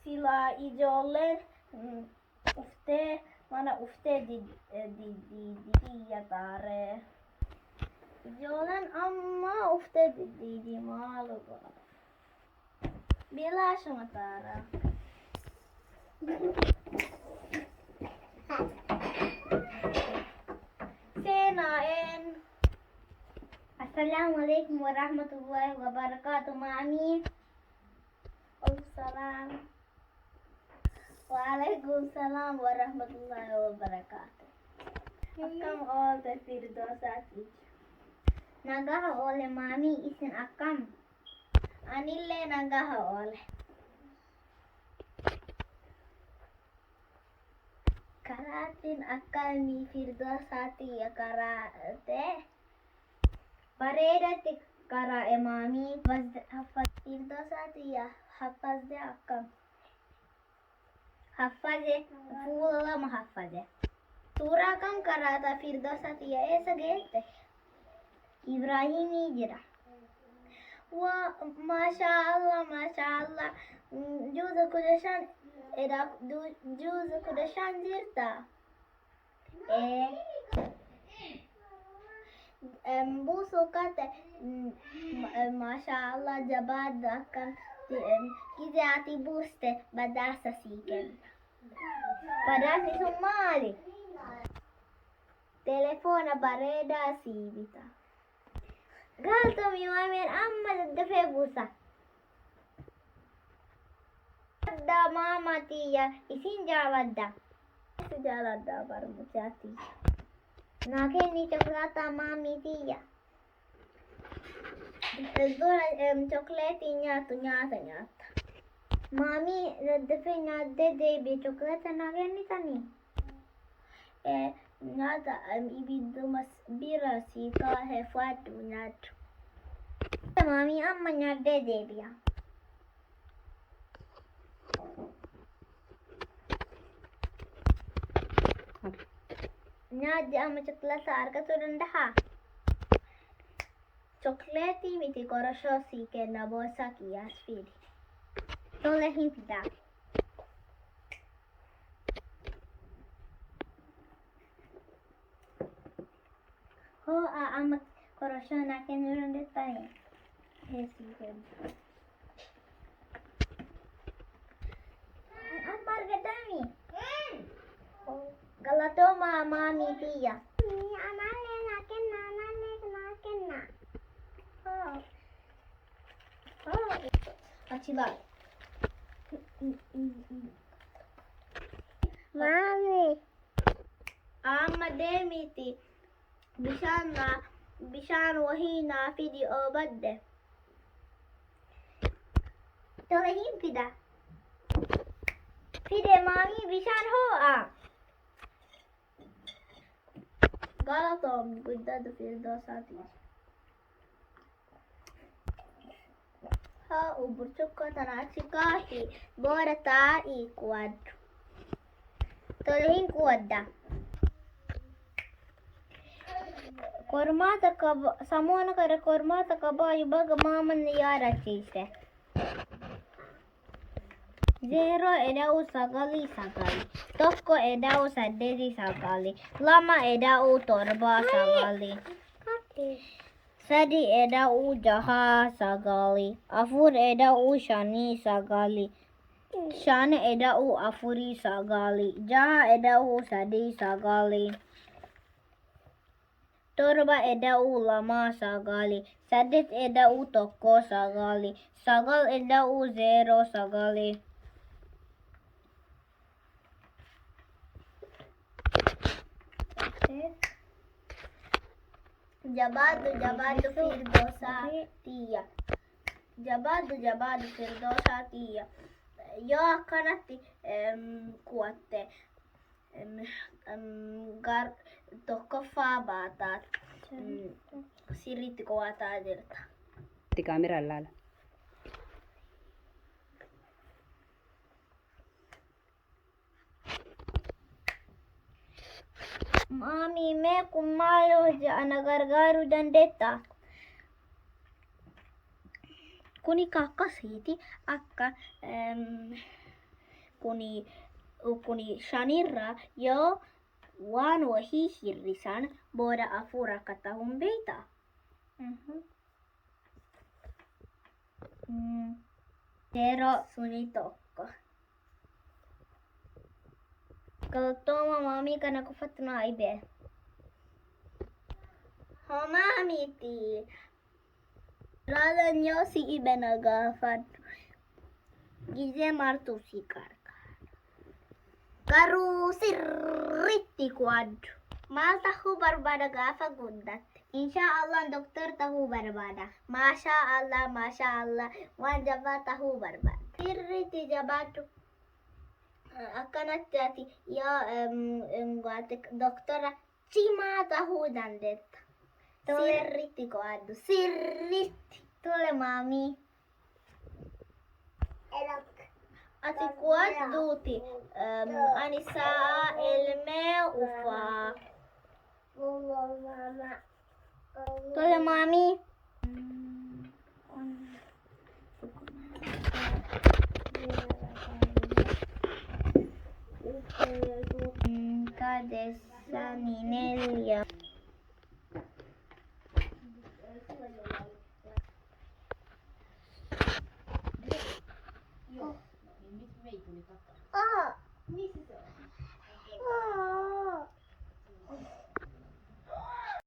sila ijoolleen mana uftee tiedätare. Ijoolleen amma uftee tiedä maalukaa. Bilaashama taara. Senaen. Assalamualaikum warahmatullahi wabarakatuh, Mami. Waalaikumsalam. Waalaikumsalam warahmatullahi wabarakatuh. Akkam oolte Firdawsati? Nagaha ole Mami, isin akkam? Anille nagaha ole. Karatin akkalni Firdawsati ja karate. Bareedatti karae Mami. Firdawsati ja haffazde akkam. Haffaze, fuulama haffaze. Suuraa kam karaata Firdawsati ja eessa geette? Ibrahimii jira. Waa, maashaallah. Juuza kudha shan jirta. Buusuu kate, maashaallah jabaaddu akkan gizee ati buuste badhaasa sii kenna. Badhaasni sun maali? Telefoona bareedaa sii bita. Galatoomii Maameen amma daddafee buusa. Jaaladda maamaa tiyya, isin jaaladda. Isin jaaladda barmuchaa tiyya. Naa kenni chokolaataa maamii tiyya. Dura chokleetii nyaata. Maamii daddafee nyaaddee deebi'e chokleeta naa kennitanii? Nyaata ibidduma bira sii kaahee fudhadhu nyaadhu. Maamii amma nyaaddee deebi'a. Nyaaddi amma chokleeta argatuu dandahaa? Chokleetii miti koroshoo sii kenna boorsaa kiyyaas fidi. Tole hin fidaa. Ho'a amma koroshoo naa kennuu dandeessanii? Sii kenna. Amma argatami? Galatoomaa maamii tiyya. Anallee naa kenna. Achi laal. Maami. Amma deemiti. Bishaan wahii naa fidi oobadde. Tole hin fida. Fide maamii bishaan ho'a. Galatoomii guddatu Firdawsati. Haa burcuqqoo tana achi kaahi booda taa'ii quwaddu. Tole hin quwadda. Samoona kare kormaata kabaayu baga maamanni yaadachiise. 0 eda'u 9 tokko eda'u 8 2 eda'u 7 3 eda'u 6 4 eda'u 5 5 eda'u 4 6 eda'u 3 7 eda'u 2 8 eda'u 1 9 eda'u 0 Jabaaddu Firdawsatiyya. Jabaaddu Firdawsatiyya. Yoo akkanatti quwatte tokkoffaa baataat sirriitti quwataa jirta. Kaameraan laala. Maami, mee kun maal ana gargaaruu dandeettaa? kuni kakkasiiti akka kuni shanirra jo waan wahii hirrisan booda afur akka ta'uun beektaa? Yeroo suni tokko. Galatooma maamii kana qofatu naa hime. Homaa miti. Raadan yoo si hime na gaafadhu. Gizee maaltu si gargaara? Garuu sirriitti qo'adhu. Maal ta'uu barbaada gaafa guddatte? Inshaallah doktor ta'uu barbaada. Maashaa Allah waan jabaa ta'uu barbaada. Sirriitti jabaadhu. Akkanatti ati yoo doktora cimaa ta'uu dandeetta. Sirriitti qo'adhu. Sirriitti. Tole maamii. Ati qo'adhuuti. Ani sa'a ilmee ufaa. Tole maamii. Kadessa Ninelia.